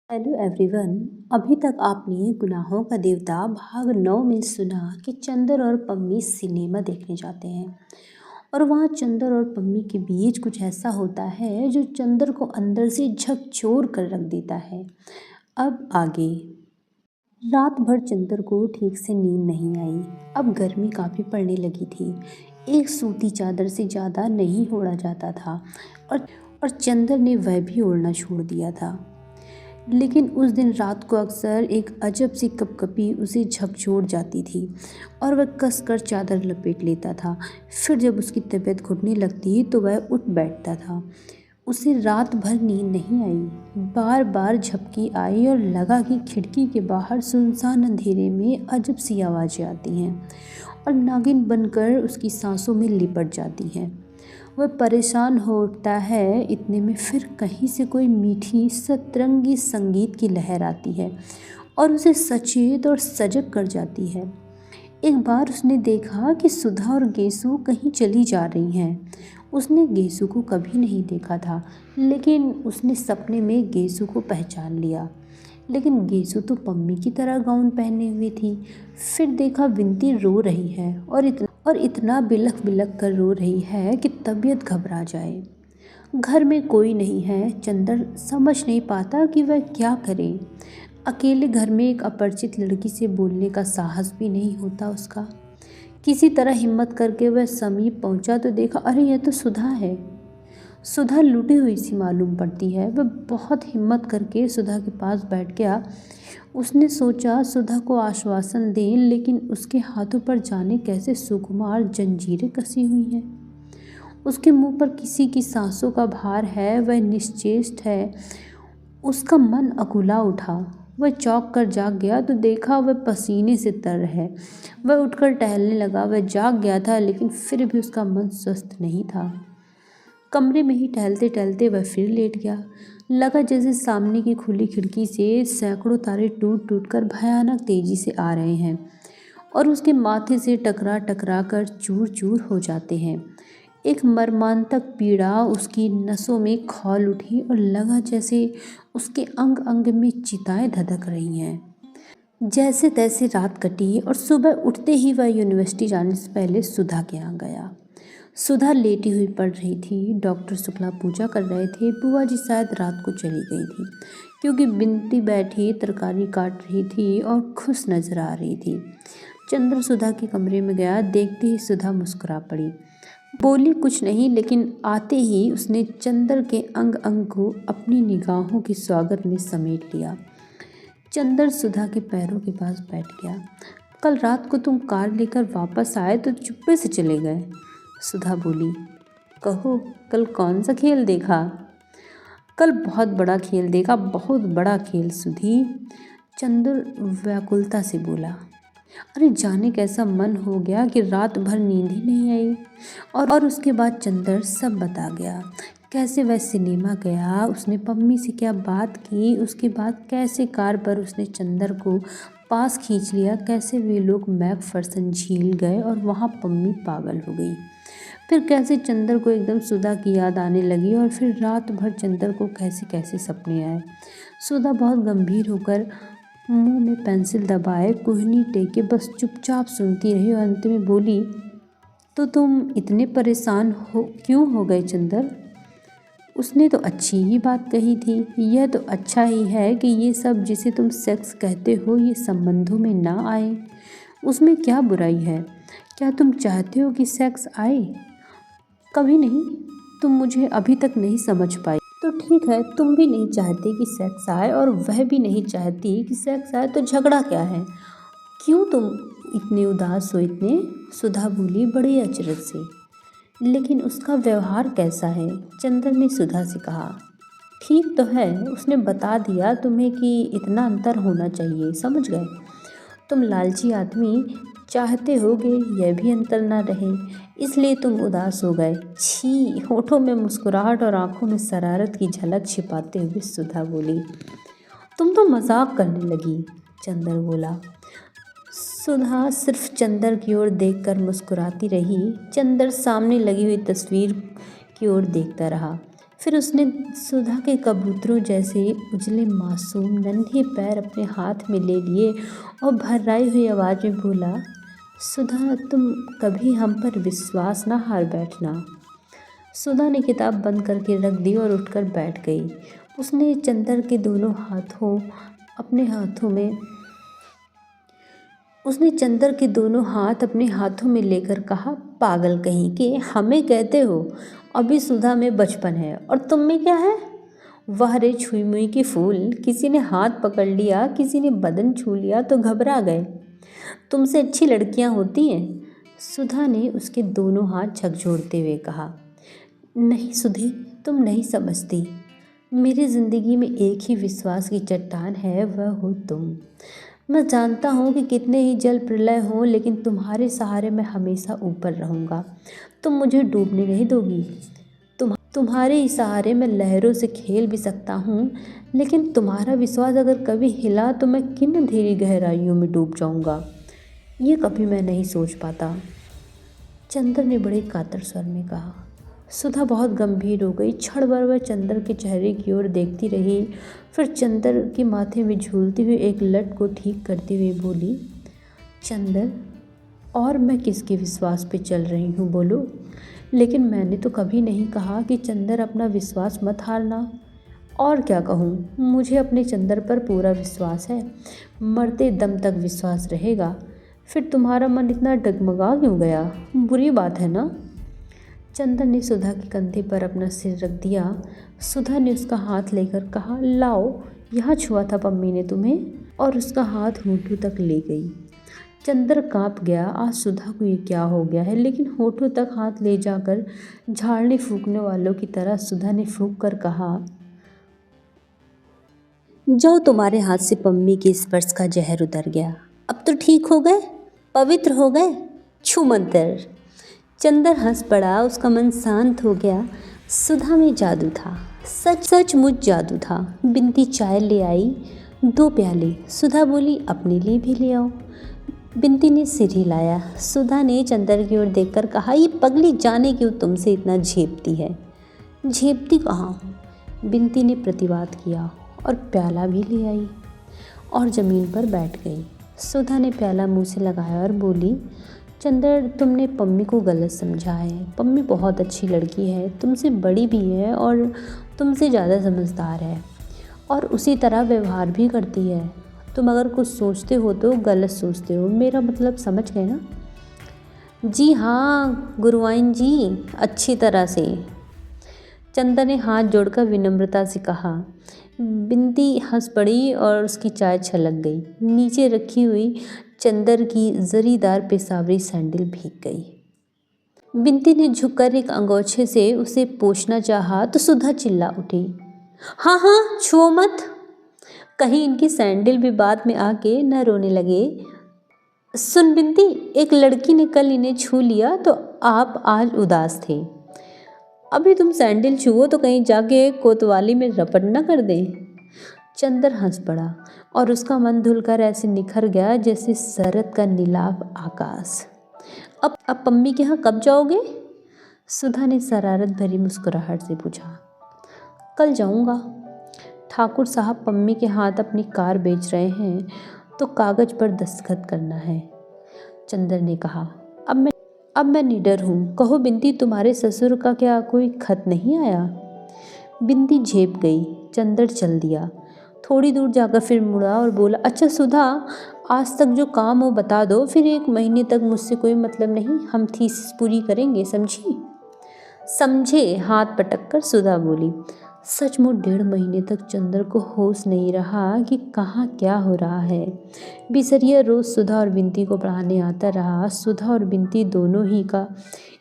Hello everyone. अभी तक आपने गुनाहों का देवता भाग 9 में सुना कि चंदर और पम्मी सिनेमा देखने जाते हैं और वहाँ चंदर और पम्मी के बीच कुछ ऐसा होता है जो चंदर को अंदर से झकझोर कर रख देता है। अब आगे। रात भर चंदर को ठीक से नींद नहीं आई। अब गर्मी काफ़ी पड़ने लगी थी। एक सूती चादर से ज़्यादा नहीं ओढ़ा जाता था और और चंदर ने वह भी ओढ़ना छोड़ दिया था। लेकिन उस दिन रात को अक्सर एक अजब सी कँपकँपी उसे झकझोर जाती थी और वह कसकर चादर लपेट लेता था। फिर जब उसकी तबीयत घुटने लगती तो वह उठ बैठता था। उसे रात भर नींद नहीं आई। बार बार झपकी आई और लगा कि खिड़की के बाहर सुनसान अंधेरे में अजब सी आवाज़ें आती हैं और नागिन बनकर उसकी सांसों में लिपट जाती हैं। वह परेशान हो उठता है। इतने में फिर कहीं से कोई मीठी सतरंगी संगीत की लहर आती है और उसे सचेत और सजग कर जाती है। एक बार उसने देखा कि सुधा और गेसु कहीं चली जा रही हैं। उसने गेसु को कभी नहीं देखा था, लेकिन उसने सपने में गेसु को पहचान लिया। लेकिन गेसु तो पम्मी की तरह गाउन पहने हुई थी। फिर देखा विंती रो रही है और इतना बिलख बिलख कर रो रही है कि तबीयत घबरा जाए। घर में कोई नहीं है। चंदर समझ नहीं पाता कि वह क्या करे। अकेले घर में एक अपरिचित लड़की से बोलने का साहस भी नहीं होता उसका। किसी तरह हिम्मत करके वह समीप पहुंचा तो देखा, अरे यह तो सुधा है। सुधा लूटी हुई सी मालूम पड़ती है। वह बहुत हिम्मत करके सुधा के पास बैठ गया। उसने सोचा सुधा को आश्वासन दें, लेकिन उसके हाथों पर जाने कैसे सुकुमार जंजीरें कसी हुई हैं। उसके मुंह पर किसी की सांसों का भार है। वह निश्चेष्ट है। उसका मन अकुला उठा। वह चौंक कर जाग गया तो देखा वह पसीने से तर है। वह उठकर टहलने लगा। वह जाग गया था, लेकिन फिर भी उसका मन स्वस्थ नहीं था। कमरे में ही टहलते टहलते वह फिर लेट गया। लगा जैसे सामने की खुली खिड़की से सैकड़ों तारे टूट टूट कर भयानक तेजी से आ रहे हैं और उसके माथे से टकरा टकरा कर चूर चूर हो जाते हैं। एक मर्मांतक पीड़ा उसकी नसों में खौल उठी और लगा जैसे उसके अंग अंग में चिताएं धधक रही हैं। जैसे तैसे रात कटी और सुबह उठते ही वह यूनिवर्सिटी जाने से पहले सुधा के यहाँ गया। सुधा लेटी हुई पड़ रही थी। डॉक्टर शुक्ला पूजा कर रहे थे। बुआ जी शायद रात को चली गई थी, क्योंकि बिनती बैठी तरकारी काट रही थी और खुश नजर आ रही थी। चंद्र सुधा के कमरे में गया। देखते ही सुधा मुस्कुरा पड़ी। बोली कुछ नहीं, लेकिन आते ही उसने चंद्र के अंग अंग को अपनी निगाहों के स्वागत में समेट लिया। चंद्र सुधा के पैरों के पास बैठ गया। कल रात को तुम कार लेकर वापस आए तो चुप्पे से चले गए। सुधा बोली, कहो कल कौन सा खेल देखा? कल बहुत बड़ा खेल देखा, बहुत बड़ा खेल सुधी। चंद्र व्याकुलता से बोला। अरे जाने कैसा मन हो गया कि रात भर नींद ही नहीं आई। और उसके बाद चंद्र सब बता गया। कैसे वह सिनेमा गया, उसने पम्मी से क्या बात की, उसके बाद कैसे कार पर उसने चंद्र को पास खींच लिया, कैसे वे लोग मैकफर्सन झील गए और वहाँ पम्मी पागल हो गई। फिर कैसे चंद्र को एकदम सुधा की याद आने लगी और फिर रात भर चंद्र को कैसे कैसे सपने आए। सुधा बहुत गंभीर होकर मुंह में पेंसिल दबाए कोहनी टेके बस चुपचाप सुनती रही और अंत में बोली, तो तुम इतने परेशान क्यों हो गए चंद्र? उसने तो अच्छी ही बात कही थी। यह तो अच्छा ही है कि ये सब जिसे तुम सेक्स कहते हो ये संबंधों में ना आए। उसमें क्या बुराई है? क्या तुम चाहते हो कि सेक्स आए? कभी नहीं। तुम मुझे अभी तक नहीं समझ पाई। तो ठीक है, तुम भी नहीं चाहती कि सेक्स आए और वह भी नहीं चाहती कि सेक्स आए, तो झगड़ा क्या है? क्यों तुम इतने उदास हो इतने? सुधा बोली बड़े अचरज से। लेकिन उसका व्यवहार कैसा है? चंद्र ने सुधा से कहा। ठीक तो है, उसने बता दिया तुम्हें कि इतना अंतर होना चाहिए, समझ गए? तुम लालची आदमी चाहते होगे यह भी अंतर ना रहे, इसलिए तुम उदास हो गए। छी! होठों में मुस्कुराहट और आंखों में शरारत की झलक छिपाते हुए सुधा बोली। तुम तो मजाक करने लगी, चंद्र बोला। सुधा सिर्फ चंद्र की ओर देखकर मुस्कुराती रही। चंद्र सामने लगी हुई तस्वीर की ओर देखता रहा। फिर उसने सुधा के कबूतरों जैसे उजले मासूम नन्हे पैर अपने हाथ में ले लिए और भर्राई हुई आवाज़ में बोला, सुधा तुम कभी हम पर विश्वास ना हार बैठना। सुधा ने किताब बंद करके रख दी और उठकर बैठ गई। उसने चंदर के दोनों हाथों अपने हाथों में उसने चंदर के दोनों हाथ अपने हाथों में लेकर कहा, पागल कहीं के, हमें कहते हो अभी सुधा में बचपन है और तुम में क्या है? वाह रे छुई मुई की फूल, किसी ने हाथ पकड़ लिया, किसी ने बदन छू लिया तो घबरा गए। तुमसे अच्छी लड़कियां होती हैं। सुधा ने उसके दोनों हाथ झकझोरते हुए कहा, नहीं सुधी, तुम नहीं समझती। मेरी ज़िंदगी में एक ही विश्वास की चट्टान है, वह हो तुम। मैं जानता हूँ कि कितने ही जल प्रलय हों, लेकिन तुम्हारे सहारे मैं हमेशा ऊपर रहूँगा। तुम मुझे डूबने नहीं दोगी। तुम्हारे ही सहारे मैं लहरों से खेल भी सकता हूँ, लेकिन तुम्हारा विश्वास अगर कभी हिला तो मैं किन अंधेरी गहराइयों में डूब जाऊँगा। ये कभी मैं नहीं सोच पाता। चंदर ने बड़े कातर स्वर में कहा। सुधा बहुत गंभीर हो गई। क्षण भर वह चंदर के चेहरे की ओर देखती रही, फिर चंदर के माथे में झूलती हुई एक लट को ठीक करते हुए बोली, चंदर, और मैं किसके विश्वास पे चल रही हूँ बोलो? लेकिन मैंने तो कभी नहीं कहा कि चंदर अपना विश्वास मत हारना। और क्या कहूँ, मुझे अपने चंदर पर पूरा विश्वास है। मरते दम तक विश्वास रहेगा। फिर तुम्हारा मन इतना डगमगा क्यों गया? बुरी बात है ना? चंदर ने सुधा के कंधे पर अपना सिर रख दिया। सुधा ने उसका हाथ लेकर कहा, लाओ, यहाँ छुआ था पम्मी ने तुम्हें, और उसका हाथ होठों तक ले गई। चंदर कांप गया। आज सुधा को ये क्या हो गया है? लेकिन होठों तक हाथ ले जाकर झाड़ने फूकने वालों की तरह सुधा ने फूंक कर कहा, जाओ, तुम्हारे हाथ से पम्मी के स्पर्श का जहर उतर गया। अब तो ठीक हो गए, पवित्र हो गए। छू मंतर। चंदर हंस पड़ा। उसका मन शांत हो गया। सुधा में जादू था, सचमुच जादू था। बिनती चाय ले आई, 2 प्याले। सुधा बोली, अपने लिए भी ले आओ। बिनती ने सिर हिलाया। सुधा ने चंदर की ओर देखकर कहा, ये पगली जाने क्यों तुमसे इतना झेपती है? झेपती कहाँ हूँ? बिनती ने प्रतिवाद किया और प्याला भी ले आई और ज़मीन पर बैठ गई। सुधा ने प्याला मुंह से लगाया और बोली, चंदर, तुमने पम्मी को गलत समझा है। पम्मी बहुत अच्छी लड़की है, तुमसे बड़ी भी है और तुमसे ज़्यादा समझदार है और उसी तरह व्यवहार भी करती है। तुम अगर कुछ सोचते हो तो गलत सोचते हो। मेरा मतलब समझ गए ना? जी हाँ गुरुआइन जी, अच्छी तरह से। चंदर ने हाथ जोड़कर विनम्रता से कहा। बिनती हंस पड़ी और उसकी चाय छलक गई। नीचे रखी हुई चंदर की जरीदार पेशावरी सैंडल भीग गई। बिनती ने झुककर एक अंगोछे से उसे पोंछना चाहा तो सुधा चिल्ला उठी, हाँ हाँ, छुओ मत, कहीं इनकी सैंडल भी बाद में आके न रोने लगे। सुन बिनती, एक लड़की ने कल इन्हें छू लिया तो आप आज उदास थे। अभी तुम सैंडल छुओ तो कहीं जाके कोतवाली में रपट न कर दे। चंदर हंस पड़ा और उसका मन धुलकर ऐसे निखर गया जैसे शरद का नीलाभ आकाश। अब पम्मी के यहाँ कब जाओगे? सुधा ने शरारत भरी मुस्कुराहट से पूछा। कल जाऊंगा। ठाकुर साहब पम्मी के हाथ अपनी कार बेच रहे हैं तो कागज पर दस्तखत करना है। चंदर ने कहा, अब मैं निडर हूँ। कहो बिनती, तुम्हारे ससुर का क्या कोई खत नहीं आया? बिनती झेप गई। चंदर चल दिया। थोड़ी दूर जाकर फिर मुड़ा और बोला, अच्छा सुधा, आज तक जो काम हो बता दो, फिर 1 महीने तक मुझसे कोई मतलब नहीं। हम थीसिस पूरी करेंगे, समझी? समझे, हाथ पटक कर सुधा बोली। सचमुच 1.5 महीने तक चंदर को होश नहीं रहा कि कहाँ क्या हो रहा है। बिसरिया रोज़ सुधा और बिनती को पढ़ाने आता रहा। सुधा और बिनती दोनों ही का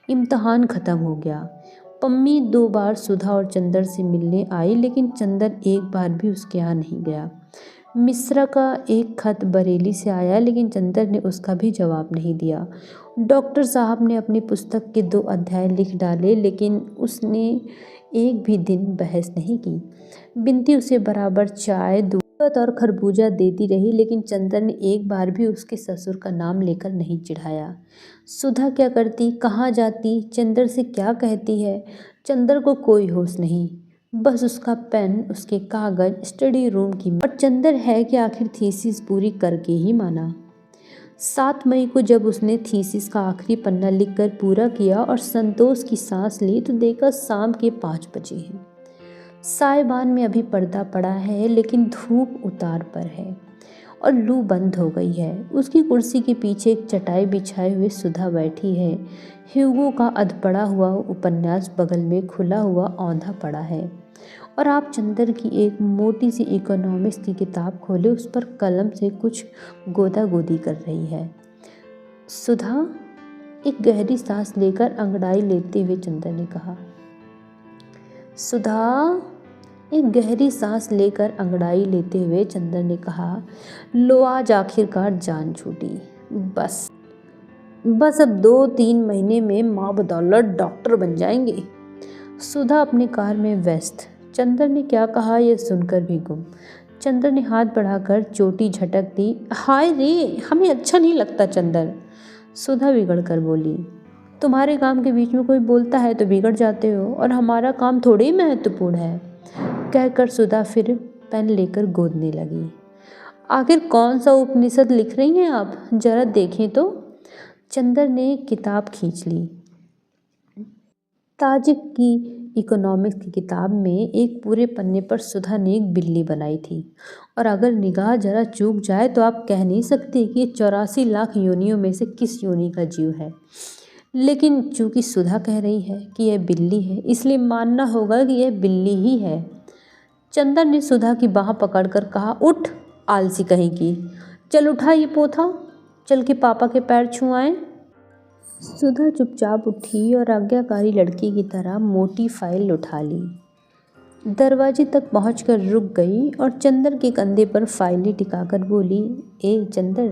इम्तहान ख़त्म हो गया। पम्मी 2 बार सुधा और चंदर से मिलने आई, लेकिन चंदर एक बार भी उसके यहाँ नहीं गया। मिश्रा का एक खत बरेली से आया, लेकिन चंदर ने उसका भी जवाब नहीं दिया। डॉक्टर साहब ने अपनी पुस्तक के 2 अध्याय लिख डाले, लेकिन उसने एक भी दिन बहस नहीं की। बिनती उसे बराबर चाय, दूध और खरबूजा देती रही, लेकिन चंदर ने एक बार भी उसके ससुर का नाम लेकर नहीं चिढ़ाया। सुधा क्या करती, कहाँ जाती, चंदर से क्या कहती है, चंदर को कोई होश नहीं। बस उसका पेन, उसके कागज, स्टडी रूम की और चंदर है कि आखिर थीसिस पूरी करके ही माना। 7 मई को जब उसने थीसिस का आखिरी पन्ना लिखकर पूरा किया और संतोष की सांस ली तो देखा शाम के 5 बजे हैं। साइबान में अभी पर्दा पड़ा है लेकिन धूप उतार पर है और लू बंद हो गई है। उसकी कुर्सी के पीछे एक चटाई बिछाए हुए सुधा बैठी है। ह्यूगो का अधपड़ा हुआ उपन्यास बगल में खुला हुआ औंधा पड़ा है और आप चंदर की एक मोटी सी इकोनॉमिक्स की किताब खोले उस पर कलम से कुछ गोदा गोदी कर रही है। सुधा, एक गहरी सांस लेकर अंगड़ाई लेते हुए चंदर ने कहा। सुधा, एक गहरी सांस लेकर अंगड़ाई लेते हुए चंदर ने कहा, लो आज आखिरकार जान छूटी। बस अब 2-3 महीने में माँ बदौलत डॉक्टर बन जाएंगे। सुधा अपनी कार में व्यस्त। चंदर ने क्या कहा यह सुनकर भी गुम। चंदर ने हाथ बढ़ाकर चोटी झटक दी। हाय रे, हमें अच्छा नहीं लगता चंदर। सुधा बिगड़ कर बोली, तुम्हारे काम के बीच में कोई बोलता है तो बिगड़ जाते हो और हमारा काम थोड़ी ही महत्वपूर्ण है। कहकर सुधा फिर पेन लेकर गोदने लगी। आखिर कौन सा उपनिषद लिख रही हैं आप, जरा देखें तो। चंदर ने किताब खींच ली। ताजिक की इकोनॉमिक्स की किताब में एक पूरे पन्ने पर सुधा ने एक बिल्ली बनाई थी और अगर निगाह जरा चूक जाए तो आप कह नहीं सकते कि 84 लाख योनियों में से किस योनि का जीव है। लेकिन चूंकि सुधा कह रही है कि यह बिल्ली है इसलिए मानना होगा कि यह बिल्ली ही है। चंदर ने सुधा की बाह पकड़कर कहा, उठ आलसी कहीं की, चल उठा ये पोथा, चल के पापा के पैर छुआएं। सुधा चुपचाप उठी और आज्ञाकारी लड़की की तरह मोटी फाइल उठा ली। दरवाजे तक पहुंचकर रुक गई और चंदर के कंधे पर फाइलें टिकाकर बोली, ए चंदर,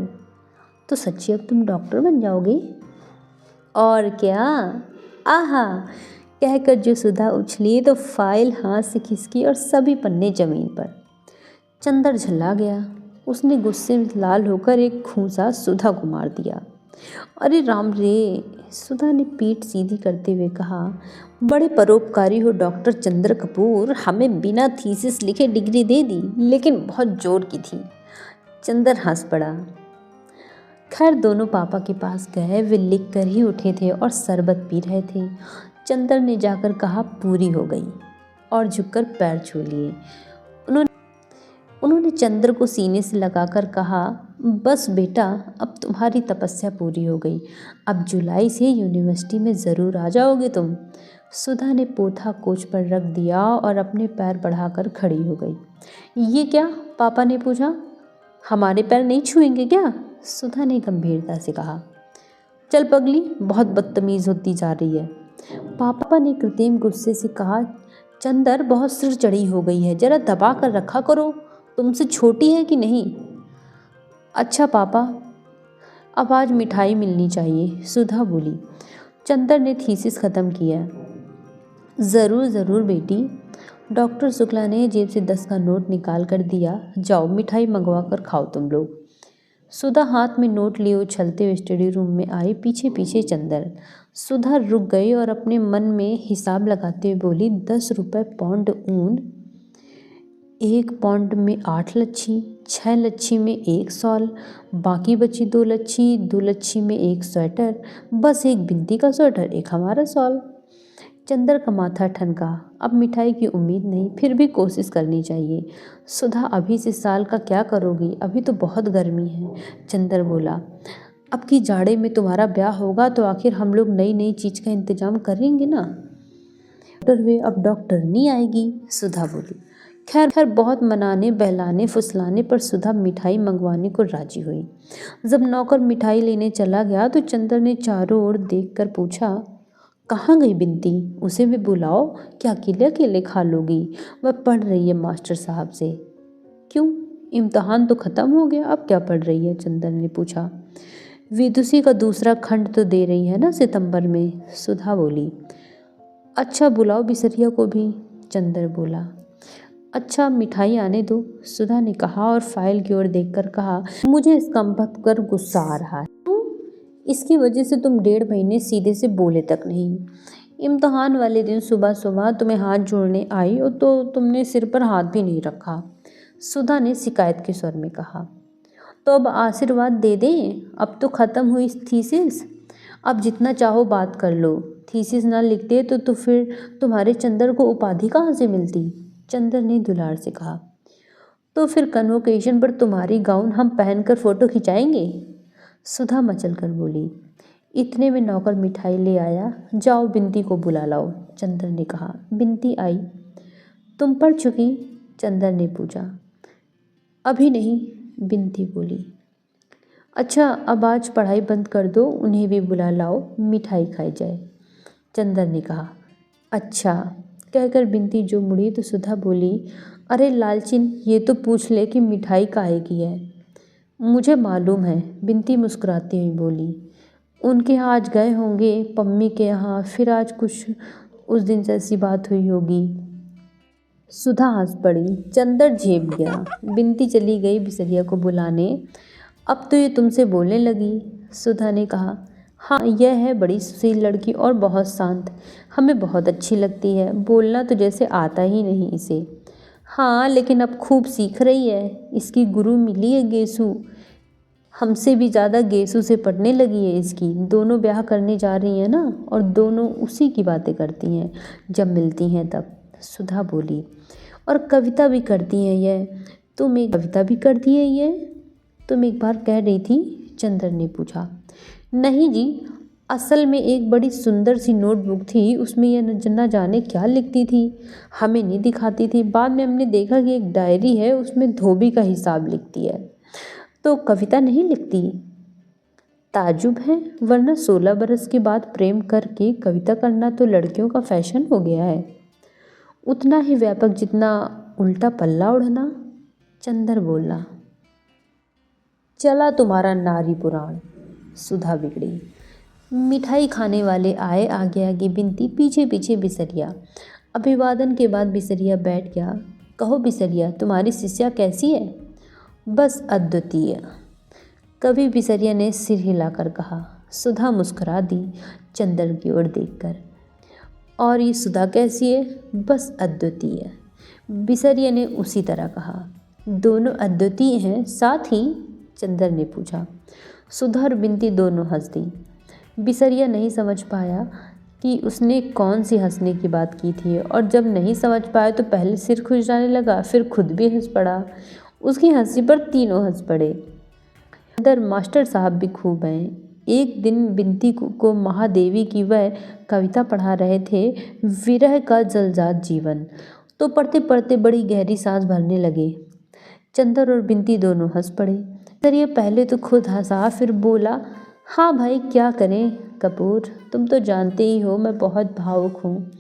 तो सच्ची अब तुम डॉक्टर बन जाओगे? और क्या, आहा, कहकर जो सुधा उछली तो फाइल हाथ से खिसकी और सभी पन्ने जमीन पर। चंदर झल्ला गया। उसने गुस्से में लाल होकर एक खूंसा सुधा को मार दिया। अरे राम रे, सुधा ने पीठ सीधी करते हुए कहा, बड़े परोपकारी हो डॉक्टर चंद्र कपूर, हमें बिना थीसिस लिखे डिग्री दे दी, लेकिन बहुत जोर की थी। चंदर हंस पड़ा। खैर दोनों पापा के पास गए। वे लिख कर ही उठे थे और शरबत पी रहे थे। चंदर ने जाकर कहा, पूरी हो गई, और झुककर पैर छू लिए। उन्होंने चंद्र को सीने से लगाकर कहा, बस बेटा, अब तुम्हारी तपस्या पूरी हो गई। अब जुलाई से यूनिवर्सिटी में ज़रूर आ जाओगे तुम। सुधा ने पोथा कोच पर रख दिया और अपने पैर बढ़ाकर खड़ी हो गई। ये क्या? पापा ने पूछा। हमारे पैर नहीं छुएंगे क्या? सुधा ने गंभीरता से कहा। चल पगली, बहुत बदतमीज़ होती जा रही है। पापा ने कृत्रिम गुस्से से कहा, चंदर बहुत सिर चढ़ी हो गई है, जरा दबा कर रखा करो, तुमसे छोटी है कि नहीं? अच्छा पापा, अब आज मिठाई मिलनी चाहिए, सुधा बोली। चंदर ने थीसिस ख़त्म किया। ज़रूर ज़रूर बेटी। डॉक्टर शुक्ला ने जेब से 10 का नोट निकाल कर दिया। जाओ मिठाई मंगवा कर खाओ तुम लोग। सुधा हाथ में नोट लिए उछलते हुए स्टडी रूम में आई, पीछे पीछे चंदर। सुधा रुक गई और अपने मन में हिसाब लगाते हुए बोली, 10 रुपये पौंड ऊन, 1 पौंड में 8 लच्छी, 6 लच्छी में 1 शॉल, बाकी बची 2 लच्छी, 2 लच्छी में 1 स्वेटर, बस 1 बिंदी का स्वेटर, 1 हमारा शॉल। चंदर का माथा ठनका। अब मिठाई की उम्मीद नहीं, फिर भी कोशिश करनी चाहिए। सुधा, अभी से साल का क्या करोगी, अभी तो बहुत गर्मी है। चंदर बोला, अब की जाड़े में तुम्हारा ब्याह होगा तो आखिर हम लोग नई नई चीज़ का इंतजाम करेंगे ना। डॉक्टर वे, अब डॉक्टर नहीं आएगी, सुधा बोली। खैर बहुत मनाने बहलाने फुसलाने पर सुधा मिठाई मंगवाने को राजी हुई। जब नौकर मिठाई लेने चला गया तो चंदर ने चारों ओर देखकर पूछा, कहाँ गई बिंती? उसे भी बुलाओ, क्या अकेले अकेले खा लोगी? वह पढ़ रही है मास्टर साहब से। क्यों, इम्तहान तो ख़त्म हो गया, अब क्या पढ़ रही है? चंदर ने पूछा। विदुषी का दूसरा खंड तो दे रही है ना सितंबर में, सुधा बोली। अच्छा बुलाओ बिसरिया को भी, चंदर बोला। अच्छा मिठाई आने दो, सुधा ने कहा और फाइल की ओर देखकर कहा, मुझे इस कमबख्त पर गुस्सा आ रहा है। इसकी वजह से तुम 1.5 महीने सीधे से बोले तक नहीं। इम्तहान वाले दिन सुबह सुबह तुम्हें हाथ जोड़ने आई और तो तुमने सिर पर हाथ भी नहीं रखा, सुधा ने शिकायत के स्वर में कहा। तो अब आशीर्वाद दे दें, अब तो ख़त्म हुई थीसिस, अब जितना चाहो बात कर लो। थीसिस ना लिखते तो फिर तुम्हारे चंदर को उपाधि कहाँ से मिलती, चंदर ने दुलार से कहा। तो फिर कन्वोकेशन पर तुम्हारी गाउन हम पहनकर फ़ोटो खिंचाएंगे, सुधा मचल कर बोली। इतने में नौकर मिठाई ले आया। जाओ बिंती को बुला लाओ, चंदर ने कहा। बिंती आई। तुम पढ़ चुकी, चंदर ने पूछा। अभी नहीं, बिंती बोली। अच्छा, अब आज पढ़ाई बंद कर दो, उन्हें भी बुला लाओ, मिठाई खाई जाए, चंदर ने कहा। अच्छा, कहकर बिंती जो मुड़ी तो सुधा बोली, अरे लालचिन, ये तो पूछ ले कि मिठाई काहे की है। मुझे मालूम है, बिंती मुस्कुराती हुई बोली। उनके यहाँ आज गए होंगे, पम्मी के यहाँ, फिर आज कुछ उस दिन से ऐसी बात हुई होगी। सुधा हंस पड़ी। चंदर झेप गया। बिंती चली गई बिसरिया को बुलाने। अब तो ये तुमसे बोलने लगी, सुधा ने कहा। हाँ, यह है बड़ी सुशील लड़की और बहुत शांत, हमें बहुत अच्छी लगती है। बोलना तो जैसे आता ही नहीं इसे। हाँ, लेकिन अब खूब सीख रही है, इसकी गुरु मिली है गेसु, हमसे भी ज़्यादा गेसु से पढ़ने लगी है इसकी। दोनों ब्याह करने जा रही हैं ना, और दोनों उसी की बातें करती हैं जब मिलती हैं तब, सुधा बोली। और कविता भी करती हैं ये। तुम एक कविता भी करती है ये, तुम एक बार कह रही थी, चंदर ने पूछा। नहीं जी, असल में एक बड़ी सुंदर सी नोटबुक थी, उसमें यह न जाने क्या लिखती थी, हमें नहीं दिखाती थी। बाद में हमने देखा कि एक डायरी है, उसमें धोबी का हिसाब लिखती है, तो कविता नहीं लिखती। ताजुब है, वरना 16 बरस के बाद प्रेम करके कविता करना तो लड़कियों का फैशन हो गया है, उतना ही व्यापक जितना उल्टा पल्ला ओढ़ना, चंदर बोला। चला तुम्हारा नारी पुराण, सुधा बिगड़ी। मिठाई खाने वाले आए, आगे आगे बिंती, पीछे पीछे बिसरिया। अभिवादन के बाद बिसरिया बैठ गया। कहो बिसरिया, तुम्हारी शिष्या कैसी है? बस अद्वितीय, कवि बिसरिया ने सिर हिलाकर कहा। सुधा मुस्कुरा दी चंदर की ओर देखकर। और ये सुधा कैसी है? बस अद्वितीय, बिसरिया ने उसी तरह कहा। दोनों अद्वितीय हैं साथ ही? चंदर ने पूछा। सुधा और बिंती दोनों हंस दी। बिसरिया नहीं समझ पाया कि उसने कौन सी हंसने की बात की थी, और जब नहीं समझ पाया तो पहले सिर खुजलाने लगा, फिर खुद भी हंस पड़ा। उसकी हंसी पर तीनों हंस पड़े। अंदर मास्टर साहब भी खूब हैं। एक दिन बिंती को महादेवी की वह कविता पढ़ा रहे थे, विरह का जलजात जीवन, तो पढ़ते पढ़ते बड़ी गहरी सांस भरने लगे। चंदर और बिंती दोनों हंस पड़े। सर ये पहले तो खुद हंसा, फिर बोला, हाँ भाई क्या करें कपूर, तुम तो जानते ही हो मैं बहुत भावुक हूँ,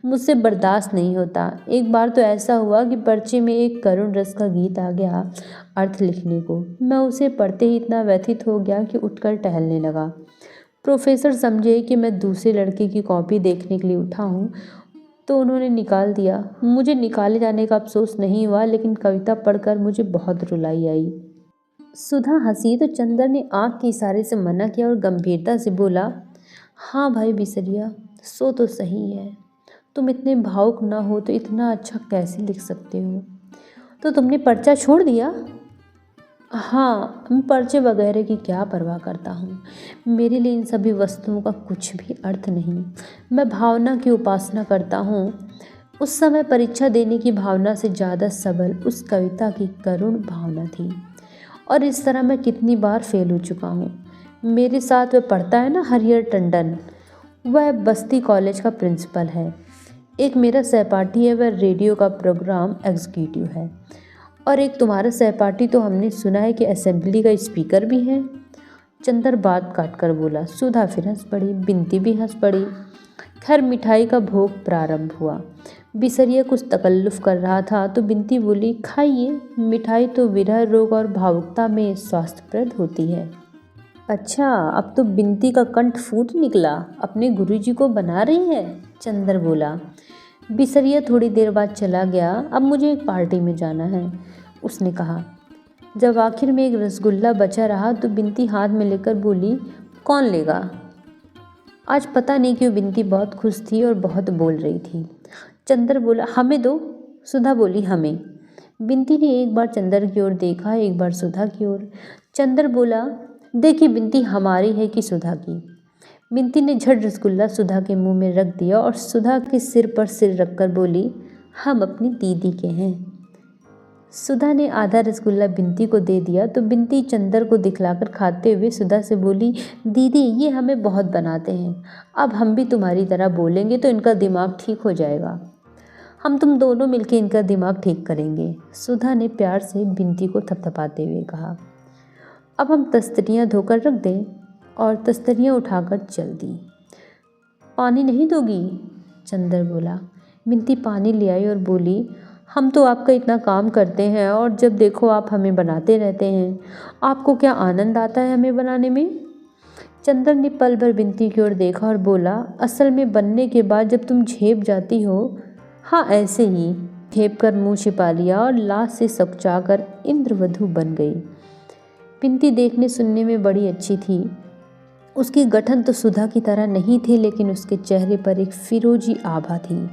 मुझसे बर्दाश्त नहीं होता। एक बार तो ऐसा हुआ कि पर्चे में एक करुण रस का गीत आ गया अर्थ लिखने को। मैं उसे पढ़ते ही इतना व्यथित हो गया कि उठकर टहलने लगा। प्रोफेसर समझे कि मैं दूसरे लड़के की कॉपी देखने के लिए उठा हूँ, तो उन्होंने निकाल दिया। मुझे निकाले जाने का अफसोस नहीं हुआ, लेकिन कविता पढ़कर मुझे बहुत रुलाई आई। सुधा हंसी तो चंदर ने आँख के इशारे से मना किया और गंभीरता से बोला, हाँ भाई बिसरिया, सो तो सही है, तुम इतने भावुक ना हो तो इतना अच्छा कैसे लिख सकते हो। तो तुमने पर्चा छोड़ दिया? हाँ, मैं पर्चे वगैरह की क्या परवाह करता हूँ, मेरे लिए इन सभी वस्तुओं का कुछ भी अर्थ नहीं। मैं भावना की उपासना करता हूँ। उस समय परीक्षा देने की भावना से ज़्यादा सबल उस कविता की करुण भावना थी, और इस तरह मैं कितनी बार फेल हो चुका हूँ। मेरे साथ वह पढ़ता है ना, हरिहर टंडन, वह बस्ती कॉलेज का प्रिंसिपल है। एक मेरा सहपाठी है, वह रेडियो का प्रोग्राम एग्जीक्यूटिव है। और एक तुम्हारा सहपाठी तो हमने सुना है कि असेंबली का स्पीकर भी है। चंदर बात काट कर बोला। सुधा फिर हंस पड़ी, बिंती भी हंस पड़ी। खैर मिठाई का भोग प्रारंभ हुआ। बिसरिया कुछ तकल्लुफ़ कर रहा था तो बिंती बोली, खाइए, मिठाई तो विरह रोग और भावुकता में स्वास्थ्यप्रद होती है। अच्छा, अब तो बिंती का कंठ फूट निकला, अपने गुरुजी को बना रही है, चंदर बोला। बिसरिया थोड़ी देर बाद चला गया। अब मुझे एक पार्टी में जाना है, उसने कहा। जब आखिर में एक रसगुल्ला बचा रहा तो बिंती हाथ में लेकर बोली, कौन लेगा? आज पता नहीं क्यों बिंती बहुत खुश थी और बहुत बोल रही थी। चंदर बोला, हमें दो। सुधा बोली, हमें। बिंती ने एक बार चंदर की ओर देखा, एक बार सुधा की ओर। चंदर बोला, देखिए बिंती हमारी है कि सुधा की। बिंती ने झट रसगुल्ला सुधा के मुंह में रख दिया और सुधा के सिर पर सिर रखकर बोली, हम अपनी दीदी के हैं। सुधा ने आधा रसगुल्ला बिंती को दे दिया तो बिंती चंदर को दिखलाकर खाते हुए सुधा से बोली, दीदी ये हमें बहुत बनाते हैं, अब हम भी तुम्हारी तरह बोलेंगे तो इनका दिमाग ठीक हो जाएगा। हम तुम दोनों मिलकर इनका दिमाग ठीक करेंगे। सुधा ने प्यार से बिंती को थपथपाते हुए कहा। अब हम तस्तरियाँ धोकर रख दें। और तस्तरियाँ उठाकर चल दी। पानी नहीं दोगी? चंदर बोला। बिंती पानी ले आई और बोली, हम तो आपका इतना काम करते हैं और जब देखो आप हमें बनाते रहते हैं। आपको क्या आनंद आता है हमें बनाने में? चंदर ने पल भर बिंती की ओर देखा और बोला, असल में बनने के बाद जब तुम झेप जाती हो, हाँ ऐसे ही। झेप कर मुँह छिपा लिया और लाश से सकचाकर इंद्रवधु बन गई। बिंती देखने सुनने में बड़ी अच्छी थी। उसकी गठन तो सुधा की तरह नहीं थी, लेकिन उसके चेहरे पर एक फिरोजी आभा थी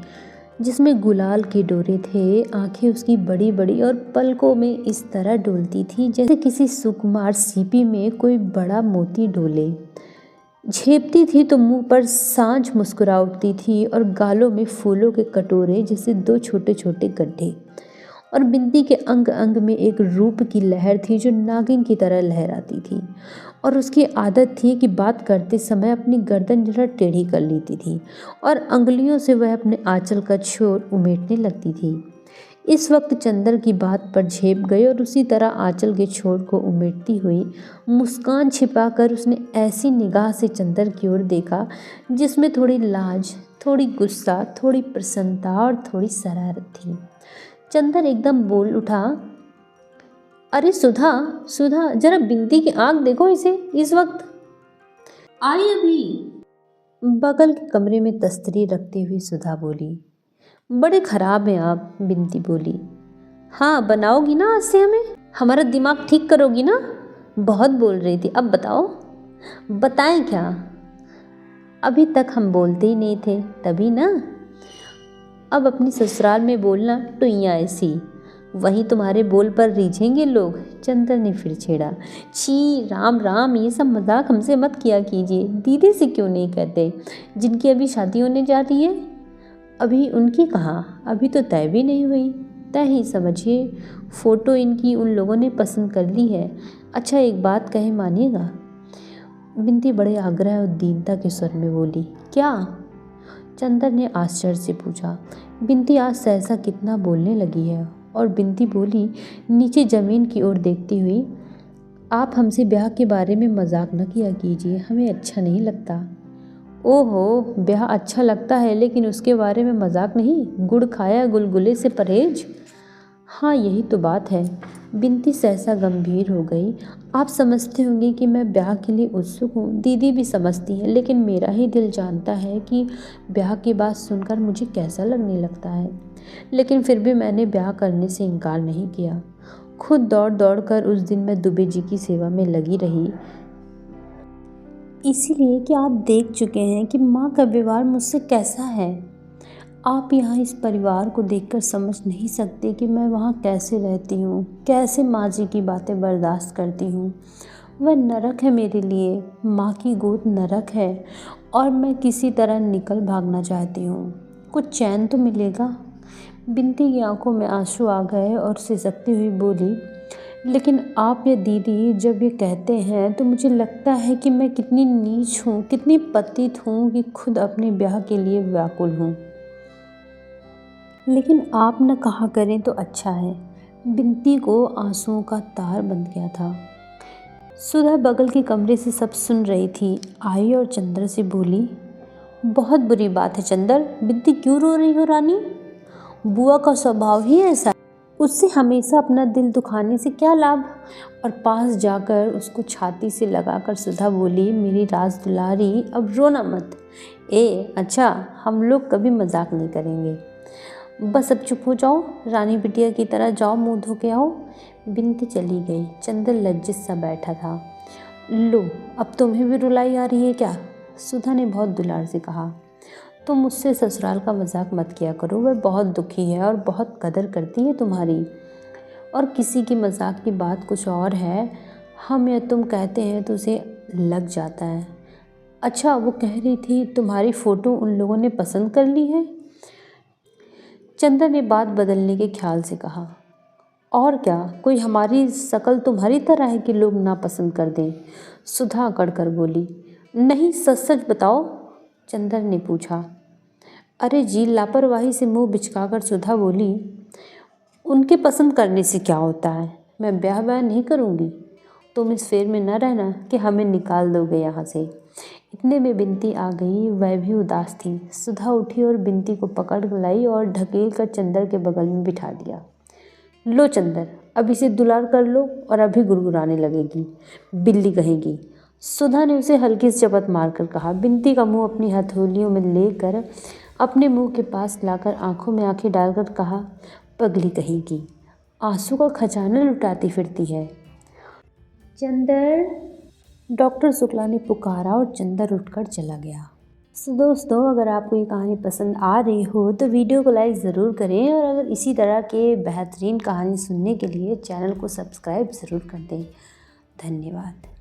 जिसमें गुलाल के डोरे थे। आंखें उसकी बड़ी बड़ी और पलकों में इस तरह डोलती थी जैसे किसी सुकुमार सीपी में कोई बड़ा मोती डोले। झेपती थी तो मुंह पर सांझ मुस्कुरा उठती थी और गालों में फूलों के कटोरे जैसे दो छोटे छोटे गड्ढे। और बिंदी के अंग अंग में एक रूप की लहर थी जो नागिन की तरह लहराती थी। और उसकी आदत थी कि बात करते समय अपनी गर्दन जरा टेढ़ी कर लेती थी और अंगुलियों से वह अपने आंचल का छोर उमेटने लगती थी। इस वक्त चंदर की बात पर झेप गई और उसी तरह आंचल के छोर को उमेटती हुई मुस्कान छिपाकर उसने ऐसी निगाह से चंदर की ओर देखा जिसमें थोड़ी लाज, थोड़ी गुस्सा, थोड़ी प्रसन्नता और थोड़ी शरारत थी। चंदर एकदम बोल उठा, अरे सुधा सुधा, जरा बिंती की आंख देखो इसे इस वक्त। आई अभी। बगल के कमरे में तस्तरी रखते हुए सुधा बोली। बड़े खराब हैं आप, बिंती बोली। हाँ बनाओगी ना आज से हमें? हमारा दिमाग ठीक करोगी ना? बहुत बोल रही थी, अब बताओ। बताएं क्या? अभी तक हम बोलते ही नहीं थे, तभी ना। अब अपनी ससुराल में बोलना टुइयाँ ऐसी, वहीं तुम्हारे बोल पर रीझेंगे लोग। चंदर ने फिर छेड़ा। छी राम राम, ये सब मजाक हमसे मत किया कीजिए। दीदी से क्यों नहीं कहते, जिनकी अभी शादी होने जा रही है? अभी उनकी कहाँ, अभी तो तय भी नहीं हुई। तय ही समझिए, फ़ोटो इनकी उन लोगों ने पसंद कर ली है। अच्छा एक बात कहे मानिएगा? बिंती बड़े आग्रह और दीनता के स्वर में बोली। क्या? चंदर ने आश्चर्य से पूछा। बिंती आज सहसा कितना बोलने लगी है। और बिंती बोली नीचे ज़मीन की ओर देखती हुई, आप हमसे ब्याह के बारे में मजाक न किया कीजिए, हमें अच्छा नहीं लगता। ओहो, ब्याह अच्छा लगता है लेकिन उसके बारे में मजाक नहीं, गुड़ खाया गुलगुले से परहेज। हाँ यही तो बात है। बिंती सहसा गंभीर हो गई। आप समझते होंगे कि मैं ब्याह के लिए उत्सुक हूँ, दीदी भी समझती है, लेकिन मेरा ही दिल जानता है कि ब्याह की बात सुनकर मुझे कैसा लगने लगता है। लेकिन फिर भी मैंने ब्याह करने से इनकार नहीं किया। खुद दौड़ दौड़ कर उस दिन मैं दुबे जी की सेवा में लगी रही, इसीलिए कि आप देख चुके हैं कि माँ का व्यवहार मुझसे कैसा है। आप यहाँ इस परिवार को देखकर समझ नहीं सकते कि मैं वहाँ कैसे रहती हूँ, कैसे माँ जी की बातें बर्दाश्त करती हूँ। वह नरक है मेरे लिए, माँ की गोद नरक है और मैं किसी तरह निकल भागना चाहती हूँ। कुछ चैन तो मिलेगा। बिंती की आंखों में आंसू आ गए और सिसकती हुई बोली, लेकिन आप या दीदी जब ये कहते हैं तो मुझे लगता है कि मैं कितनी नीच हूँ, कितनी पतित हूँ कि खुद अपने ब्याह के लिए व्याकुल हूँ। लेकिन आप न कहा करें तो अच्छा है। बिंती को आंसुओं का तार बंध गया था। सुधा बगल के कमरे से सब सुन रही थी, आई और चंदर से बोली, बहुत बुरी बात है चंदर, बिंती क्यों रो रही हो रानी? बुआ का स्वभाव ही ऐसा, उससे हमेशा अपना दिल दुखाने से क्या लाभ? और पास जाकर उसको छाती से लगाकर सुधा बोली, मेरी राज दुलारी अब रोना मत। अच्छा, हम लोग कभी मजाक नहीं करेंगे। बस अब चुप हो जाओ, रानी बिटिया की तरह जाओ मुंह धो के आओ। बिंती चली गई। चंदर लज्जित सा बैठा था। लो अब तुम्हें भी रुलाई आ रही है क्या? सुधा ने बहुत दुलार से कहा। तुम मुझसे ससुराल का मजाक मत किया करो, वह बहुत दुखी है और बहुत कदर करती है तुम्हारी। और किसी की मजाक की बात कुछ और है, हम या तुम कहते हैं तो उसे लग जाता है। अच्छा, वो कह रही थी तुम्हारी फ़ोटो उन लोगों ने पसंद कर ली है। चंदर ने बात बदलने के ख्याल से कहा। और क्या, कोई हमारी शक्ल तुम्हारी तरह है कि लोग नापसंद कर दें। सुधा अकड़ कर बोली। नहीं, सच सच बताओ, चंदर ने पूछा। अरे जी, लापरवाही से मुंह बिचकाकर सुधा बोली। उनके पसंद करने से क्या होता है, मैं ब्याह नहीं करूँगी। तुम इस फेर में न रहना कि हमें निकाल दोगे यहाँ से। इतने में बिनती आ गई, वह भी उदास थी। सुधा उठी और बिनती को पकड़ लाई और ढकेल कर चंदर के बगल में बिठा दिया। लो चंदर, अब इसे दुलार कर लो और अभी गुड़गुड़ाने लगेगी, बिल्ली कहेगी। सुधा ने उसे हल्की सी चपत मारकर कहा। बिनती का मुंह अपनी हथेलियों में लेकर अपने मुंह के पास लाकर आंखों में आंखें डालकर कहा, पगली कहेगी, आंसू का खजाना लुटाती फिरती है। चंदर, डॉक्टर शुक्ला ने पुकारा और चंदर उठकर चला गया। सो दोस्तों, अगर आपको ये कहानी पसंद आ रही हो तो वीडियो को लाइक ज़रूर करें, और अगर इसी तरह के बेहतरीन कहानी सुनने के लिए चैनल को सब्सक्राइब ज़रूर कर दें। धन्यवाद।